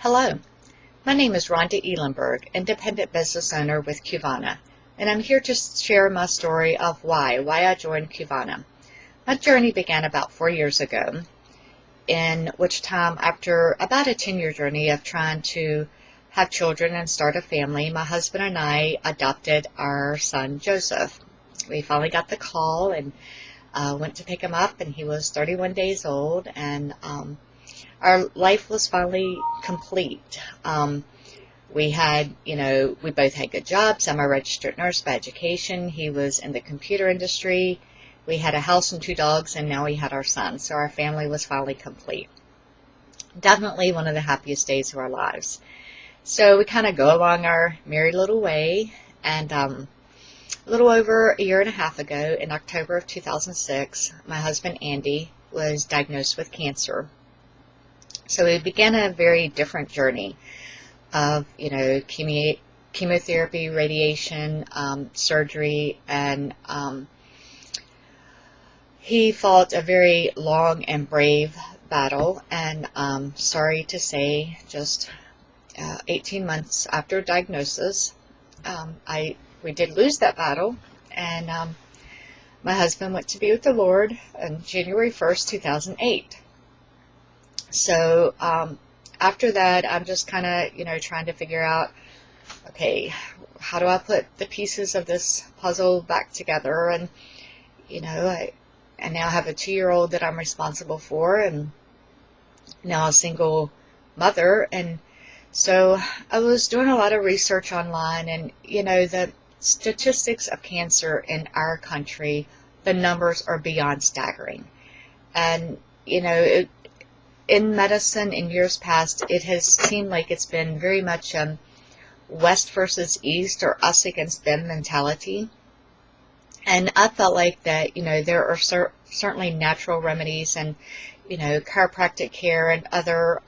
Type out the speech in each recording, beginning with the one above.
Hello, my name is Rhonda Ehlenberg, independent business owner with Qivana, and I'm here to share my story of why I joined Qivana. My journey began about 4 years ago, in which time, after about a 10-year journey of trying to have children and start a family, my husband and I adopted our son Joseph. We finally got the call and went to pick him up, and he was 31 days old, and our life was finally complete. We had, we both had good jobs. I'm a registered nurse by education. He was in the computer industry. We had a house and 2 dogs, and now we had our son. So our family was finally complete. Definitely one of the happiest days of our lives. So we kind of go along our merry little way, and a little over a year and a half ago, in October of 2006, my husband Andy was diagnosed with cancer. So we began a very different journey of, chemotherapy, radiation, surgery, and he fought a very long and brave battle. And sorry to say, just 18 months after diagnosis, we did lose that battle, and my husband went to be with the Lord on January 1st, 2008. So after that, I'm just kind of, trying to figure out, okay, how do I put the pieces of this puzzle back together? And, I now have a 2-year-old that I'm responsible for, and now a single mother. And so I was doing a lot of research online, and, the statistics of cancer in our country, the numbers are beyond staggering. And, in medicine in years past, it has seemed like it's been very much West versus East, or us against them mentality. And I felt like that, there are certainly natural remedies and, chiropractic care and other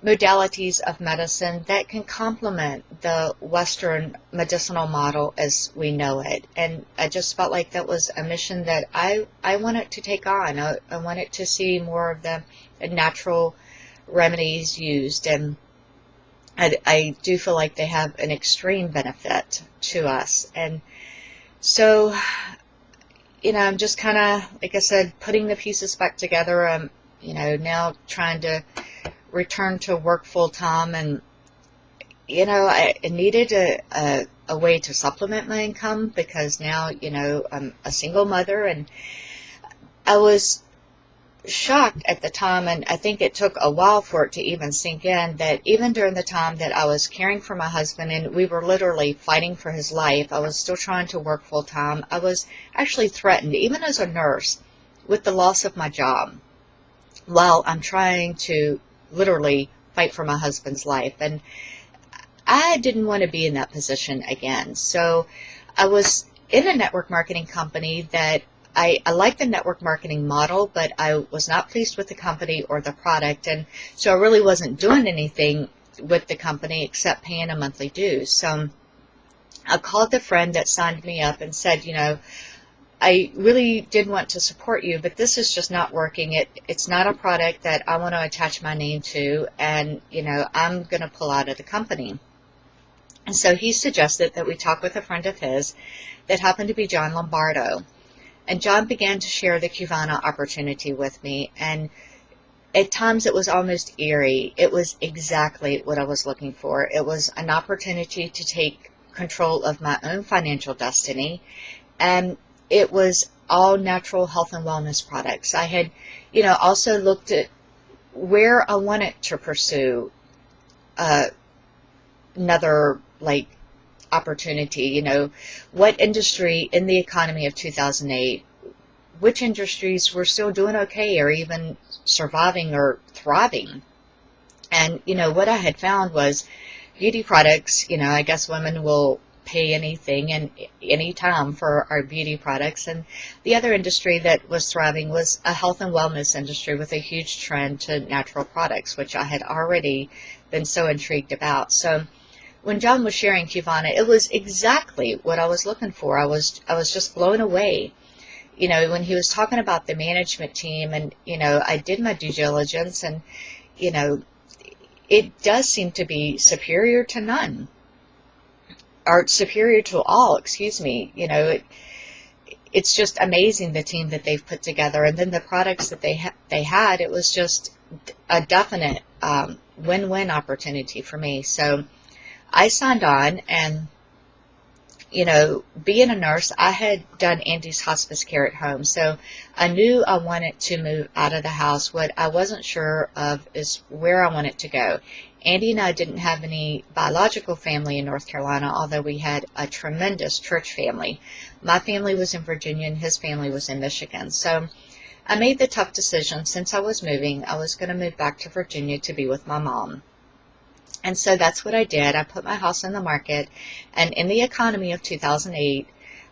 modalities of medicine that can complement the Western medicinal model as we know it. And I just felt like that was a mission that I wanted to take on. I wanted to see more of the natural remedies used, and I do feel like they have an extreme benefit to us. And so, I'm just kind of, like I said, putting the pieces back together. I'm, now trying to return to work full time, and I needed a way to supplement my income, because now I'm a single mother. And I was shocked at the time, and I think it took a while for it to even sink in, that even during the time that I was caring for my husband and we were literally fighting for his life, I was still trying to work full time. I was actually threatened, even as a nurse, with the loss of my job while I'm trying to literally fight for my husband's life. And I didn't want to be in that position again. So I was in a network marketing company that I liked the network marketing model, but I was not pleased with the company or the product. And so I really wasn't doing anything with the company except paying a monthly dues. So I called the friend that signed me up and said, I really did want to support you, but this is just not working. It's not a product that I want to attach my name to, and, I'm going to pull out of the company. And so he suggested that we talk with a friend of his that happened to be John Lombardo. And John began to share the Qivana opportunity with me, and at times it was almost eerie. It was exactly what I was looking for. It was an opportunity to take control of my own financial destiny, and it was all natural health and wellness products. I had, also looked at where I wanted to pursue another, opportunity. What industry in the economy of 2008, which industries were still doing okay or even surviving or thriving. And what I had found was beauty products. I guess women will pay anything and any time for our beauty products. And the other industry that was thriving was a health and wellness industry with a huge trend to natural products, which I had already been so intrigued about. So when John was sharing Qivana, it was exactly what I was looking for. I was just blown away. When he was talking about the management team, and, I did my due diligence, and, it does seem to be superior to none, or superior to all, excuse me. You know, it's just amazing, the team that they've put together, and then the products that they had. It was just a definite win-win opportunity for me. So I signed on, and you know, being a nurse, I had done Andy's hospice care at home, so I knew I wanted to move out of the house. What I wasn't sure of is where I wanted to go. Andy and I didn't have any biological family in North Carolina, although we had a tremendous church family. My family was in Virginia, and his family was in Michigan. So I made the tough decision, since I was moving, I was going to move back to Virginia to be with my mom. And so that's what I did. I put my house on the market, and in the economy of 2008,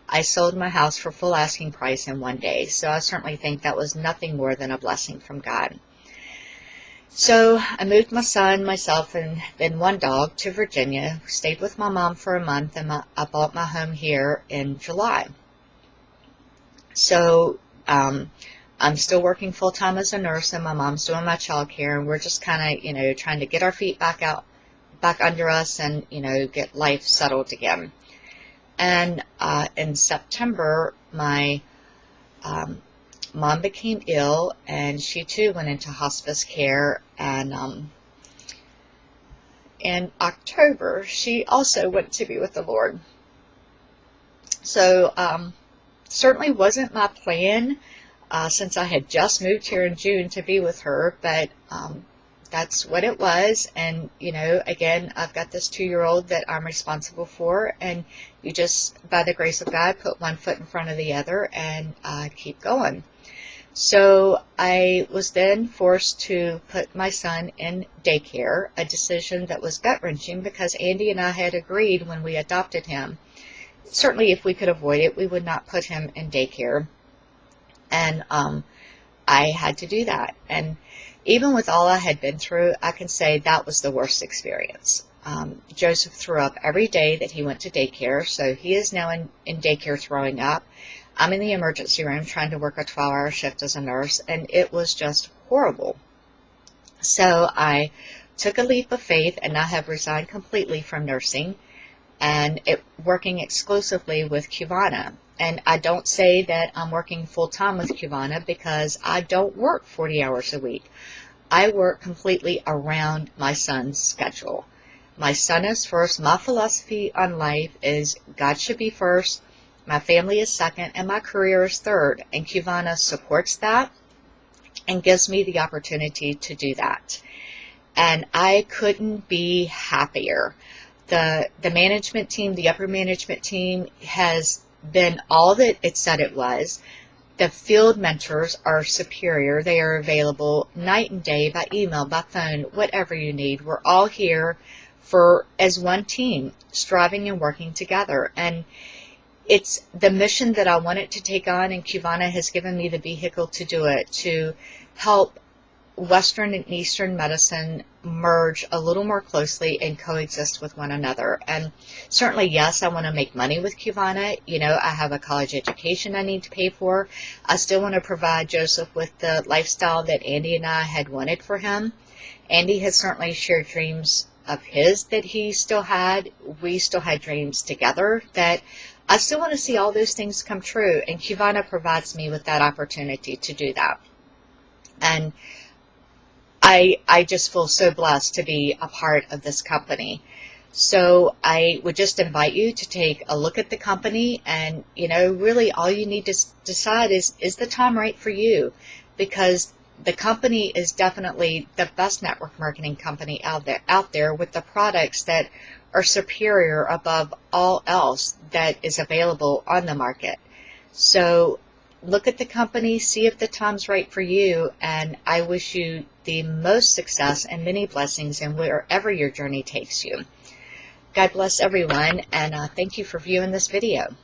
I sold my house for full asking price in one day. So I certainly think that was nothing more than a blessing from God. So I moved my son, myself, and then one dog to Virginia, stayed with my mom for a month, and I bought my home here in July. So I'm still working full-time as a nurse, and my mom's doing my child care, and we're just kind of, you know, trying to get our feet back under us, and, you know, get life settled again. And in September, my mom became ill, and she too went into hospice care. And in October, she also went to be with the Lord. So certainly wasn't my plan, since I had just moved here in June, to be with her, but that's what it was. And, you know, again, I've got this 2-year-old that I'm responsible for, and you just, by the grace of God, put one foot in front of the other and keep going. So I was then forced to put my son in daycare, a decision that was gut-wrenching, because Andy and I had agreed when we adopted him, certainly if we could avoid it, we would not put him in daycare. And I had to do that. And even with all I had been through, I can say that was the worst experience. Joseph threw up every day that he went to daycare, so he is now in daycare throwing up. I'm in the emergency room trying to work a 12-hour shift as a nurse, and it was just horrible. So I took a leap of faith, and I have resigned completely from nursing and working exclusively with Qivana. And I don't say that I'm working full-time with Qivana, because I don't work 40 hours a week. I work completely around my son's schedule. My son is first. My philosophy on life is God should be first, my family is second, and my career is third. And Qivana supports that and gives me the opportunity to do that. And I couldn't be happier. The management team, the upper management team, has been all that it said it was. The field mentors are superior. They are available night and day, by email, by phone, whatever you need. We're all here as one team, striving and working together. And it's the mission that I wanted to take on, and Qivana has given me the vehicle to do it, to help Western and Eastern medicine merge a little more closely and coexist with one another. And certainly, yes, I want to make money with Qivana. You know, I have a college education I need to pay for. I still want to provide Joseph with the lifestyle that Andy and I had wanted for him. Andy has certainly shared dreams of his that he still had. We still had dreams together that I still want to see all those things come true. And Qivana provides me with that opportunity to do that. And I just feel so blessed to be a part of this company. So I would just invite you to take a look at the company, and, you know, really all you need to decide is the time right for you? Because the company is definitely the best network marketing company out there with the products that are superior above all else that is available on the market. So look at the company, see if the time's right for you, and I wish you the most success and many blessings in wherever your journey takes you. God bless everyone, and thank you for viewing this video.